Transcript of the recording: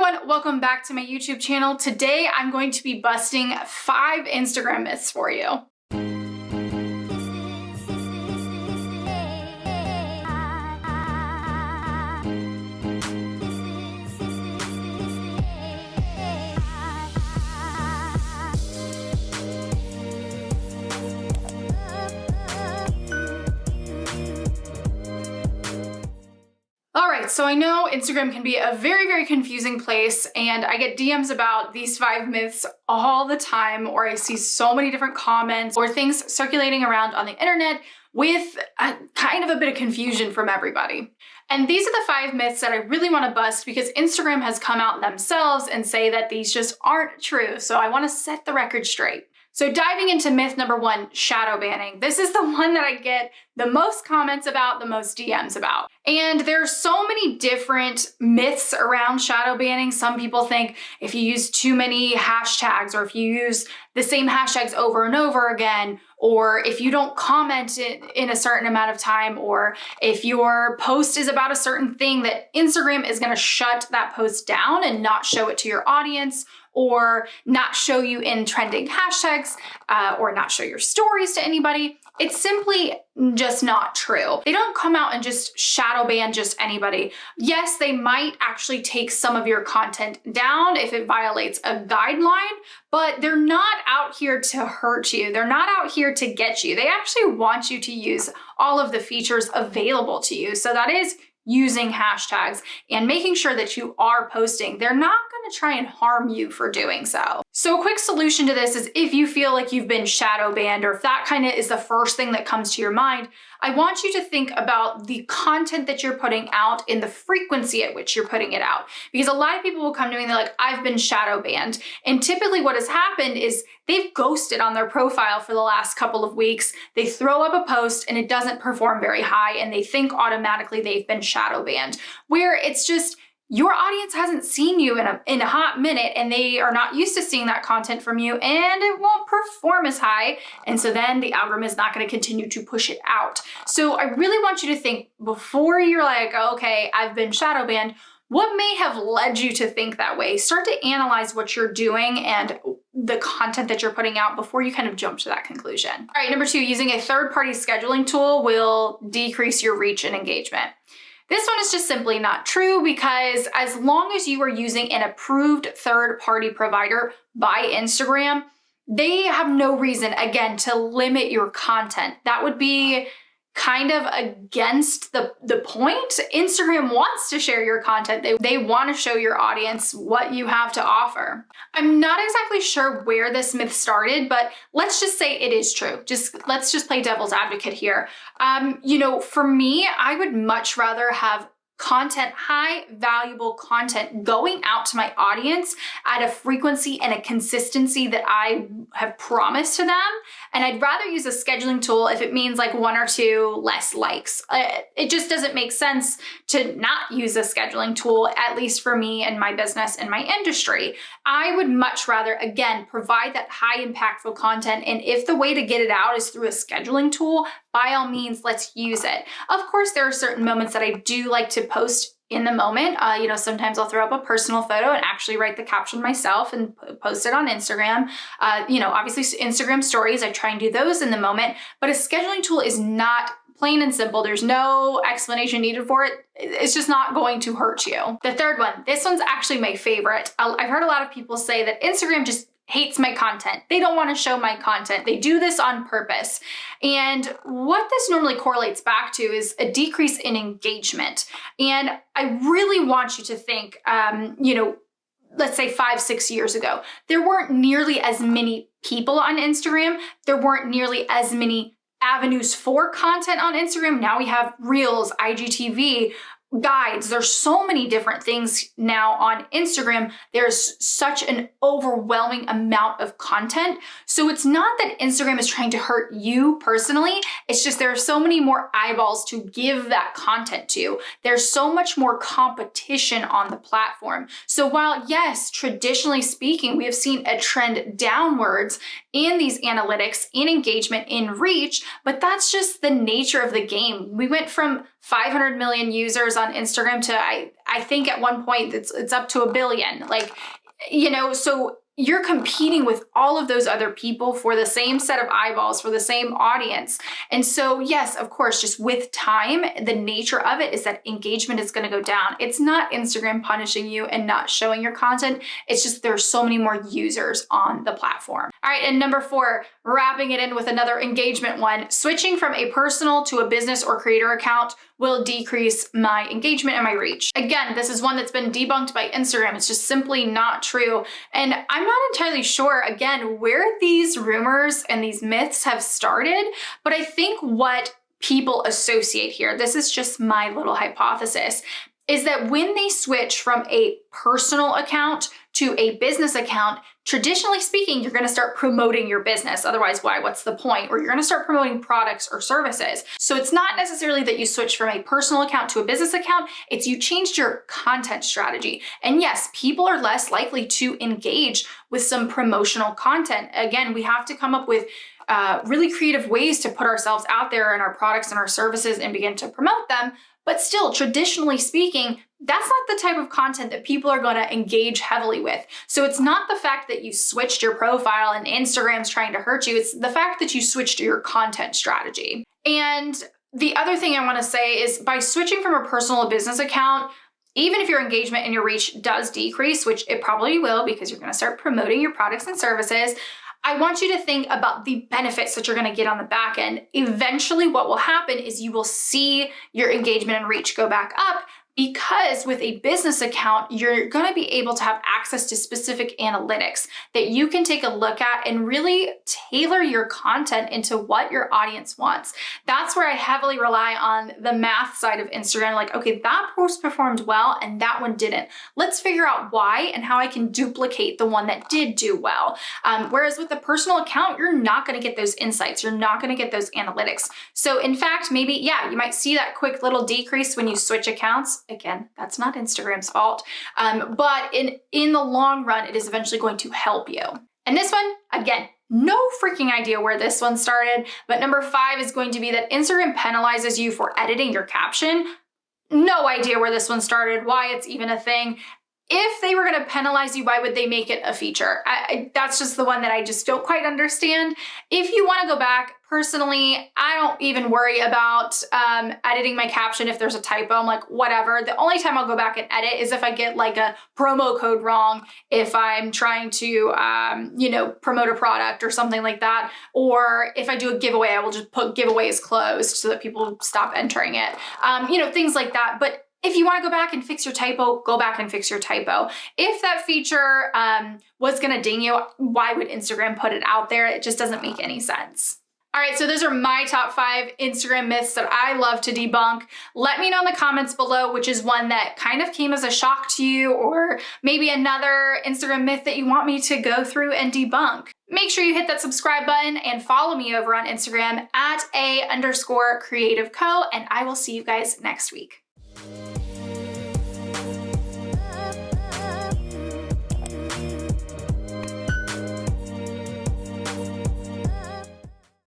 everyone, welcome back to my YouTube channel. Today I'm going to be busting 5 Instagram myths for you. Alright, so I know Instagram can be a very confusing place, and I get DMs about these 5 myths all the time, or I see so many different comments or things circulating around on the internet with kind of a bit of confusion from everybody. And these are the 5 myths that I really want to bust because Instagram has come out themselves and say that these just aren't true, so I want to set the record straight. So diving into myth number 1, shadow banning. This is the one that I get the most comments about, the most DMs about. And there's so many different myths around shadow banning. Some people think if you use too many hashtags, or if you use the same hashtags over and over again, or if you don't comment in a certain amount of time, or if your post is about a certain thing, that Instagram is gonna shut that post down and not show it to your audience, or not show you in trending hashtags, or not show your stories to anybody. It's simply just not true. They don't come out and just shadow ban just anybody. Yes, they might actually take some of your content down if it violates a guideline, but they're not out here to hurt you. They're not out here to get you. They actually want you to use all of the features available to you. So that is using hashtags and making sure that you are posting. They're not going to try and harm you for doing so. So a quick solution to this is if you feel like you've been shadow banned, or if that kind of is the first thing that comes to your mind, I want you to think about the content that you're putting out and the frequency at which you're putting it out. Because a lot of people will come to me and they're like, I've been shadow banned. And typically what has happened is they've ghosted on their profile for the last couple of weeks. They throw up a post and it doesn't perform very high, and they think automatically they've been shadow banned, where it's just your audience hasn't seen you in a hot minute, and they are not used to seeing that content from you, and it won't perform as high. And so then the algorithm is not going to continue to push it out. So I really want you to think before you're like, okay, I've been shadow banned, what may have led you to think that way? Start to analyze what you're doing and the content that you're putting out before you kind of jump to that conclusion. All right, number 2, using a third-party scheduling tool will decrease your reach and engagement. This one is just simply not true, because as long as you are using an approved third-party provider by Instagram, they have no reason, again, to limit your content. That would be kind of against the point. Instagram wants to share your content. They want to show your audience what you have to offer. I'm not exactly sure where this myth started, but let's just say it is true. Let's just play devil's advocate here. For me, I would much rather have content, high valuable content going out to my audience at a frequency and a consistency that I have promised to them. And I'd rather use a scheduling tool if it means like 1 or 2 less likes. It just doesn't make sense to not use a scheduling tool, at least for me and my business and my industry. I would much rather, again, provide that high impactful content. And if the way to get it out is through a scheduling tool, by all means, let's use it. Of course, there are certain moments that I do like to post in the moment. Sometimes I'll throw up a personal photo and actually write the caption myself and post it on Instagram. Obviously Instagram stories, I try and do those in the moment, but a scheduling tool is not, plain and simple, there's no explanation needed for it. It's just not going to hurt you. The third one, this one's actually my favorite. I've heard a lot of people say that Instagram just hates my content. They don't want to show my content. They do this on purpose. And what this normally correlates back to is a decrease in engagement. And I really want you to think, let's say 5-6 years ago, there weren't nearly as many people on Instagram. There weren't nearly as many avenues for content on Instagram. Now we have Reels, IGTV, guides. There's so many different things now on Instagram. There's such an overwhelming amount of content. So it's not that Instagram is trying to hurt you personally. It's just there are so many more eyeballs to give that content to. There's so much more competition on the platform. So while, yes, traditionally speaking, we have seen a trend downwards in these analytics, in engagement, in reach, but that's just the nature of the game. We went from 500 million users on Instagram to, I think at one point it's up to 1 billion. Like, you know, so you're competing with all of those other people for the same set of eyeballs, for the same audience. And so, yes, of course, just with time, the nature of it is that engagement is going to go down. It's not Instagram punishing you and not showing your content. It's just there's so many more users on the platform. All right, and number 4, wrapping it in with another engagement one, switching from a personal to a business or creator account will decrease my engagement and my reach. Again, this is one that's been debunked by Instagram. It's just simply not true. And I'm not entirely sure, again, where these rumors and these myths have started, but I think what people associate here, this is just my little hypothesis, is that when they switch from a personal account to a business account, traditionally speaking, you're gonna start promoting your business. Otherwise, why? What's the point? Or you're gonna start promoting products or services. So it's not necessarily that you switch from a personal account to a business account, it's you changed your content strategy. And yes, people are less likely to engage with some promotional content. Again, we have to come up with really creative ways to put ourselves out there and our products and our services and begin to promote them. But still, traditionally speaking, that's not the type of content that people are going to engage heavily with. So it's not the fact that you switched your profile and Instagram's trying to hurt you. It's the fact that you switched your content strategy. And the other thing I want to say is by switching from a personal to business account, even if your engagement and your reach does decrease, which it probably will because you're going to start promoting your products and services, I want you to think about the benefits that you're going to get on the back end. Eventually, what will happen is you will see your engagement and reach go back up, because with a business account, you're going to be able to have access to specific analytics that you can take a look at and really tailor your content into what your audience wants. That's where I heavily rely on the math side of Instagram. Like, okay, that post performed well and that one didn't. Let's figure out why and how I can duplicate the one that did do well. Whereas with a personal account, you're not going to get those insights. You're not going to get those analytics. So in fact, maybe, yeah, you might see that quick little decrease when you switch accounts. Again, that's not Instagram's fault, but in the long run, it is eventually going to help you. And this one, again, no freaking idea where this one started, but number 5 is going to be that Instagram penalizes you for editing your caption. No idea where this one started, why it's even a thing. If they were going to penalize you, why would they make it a feature? That's just the one that I just don't quite understand. If you want to go back, personally, I don't even worry about editing my caption if there's a typo. I'm like, whatever. The only time I'll go back and edit is if I get like a promo code wrong, if I'm trying to, promote a product or something like that. Or if I do a giveaway, I will just put giveaway is closed so that people stop entering it. Things like that. But if you want to go back and fix your typo, go back and fix your typo. If that feature was going to ding you, why would Instagram put it out there? It just doesn't make any sense. All right, so those are my top 5 Instagram myths that I love to debunk. Let me know in the comments below which is one that kind of came as a shock to you, or maybe another Instagram myth that you want me to go through and debunk. Make sure you hit that subscribe button and follow me over on Instagram at @a_creativeco, and I will see you guys next week.